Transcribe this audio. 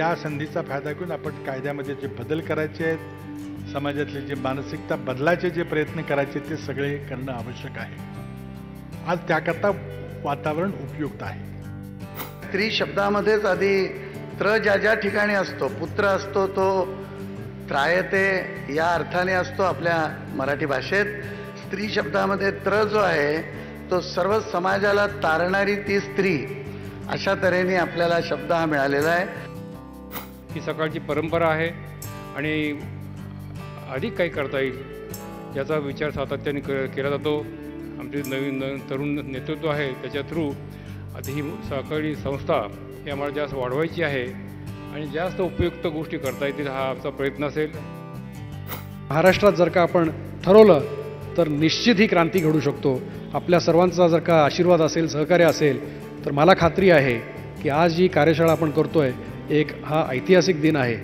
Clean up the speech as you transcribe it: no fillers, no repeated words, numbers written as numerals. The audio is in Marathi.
या संधीचा फायदा घेऊन आपण कायद्यामध्ये जे बदल करायचे आहेत, समाजातले जे मानसिकता बदलायचे जे प्रयत्न करायचे ते सगळे करणं आवश्यक आहे. आज त्याकरता वातावरण उपयुक्त आहे. स्त्री शब्दामध्येच आधी त्र ज्या ज्या ठिकाणी असतो, पुत्र असतो तो त्रायते या अर्थाने असतो आपल्या मराठी भाषेत. स्त्री शब्दामध्ये त्र जो आहे तो सर्व समाजाला तारणारी ती स्त्री, अशा तऱ्हेने आपल्याला शब्द हा मिळालेला आहे. ही सकाळची परंपरा आहे आणि अधिक काही करता येईल याचा विचार सातत्याने केला जातो. आमचे नवीन तरुण नेतृत्व आहे त्याच्या थ्रू आता ही सकाळी संस्था ही आम्हाला जास्त वाढवायची आहे आणि जास्त उपयुक्त गोष्टी करता येतील हा आमचा प्रयत्न असेल. महाराष्ट्रात जर का आपण ठरवलं तर निश्चित ही क्रांती घडू शकतो. आपल्या सर्वांचा जर का आशीर्वाद असेल, सहकार्य असेल तर मला खात्री आहे की आज जी कार्यशाळा आपण करतोय एक हा ऐतिहासिक दिन आहे.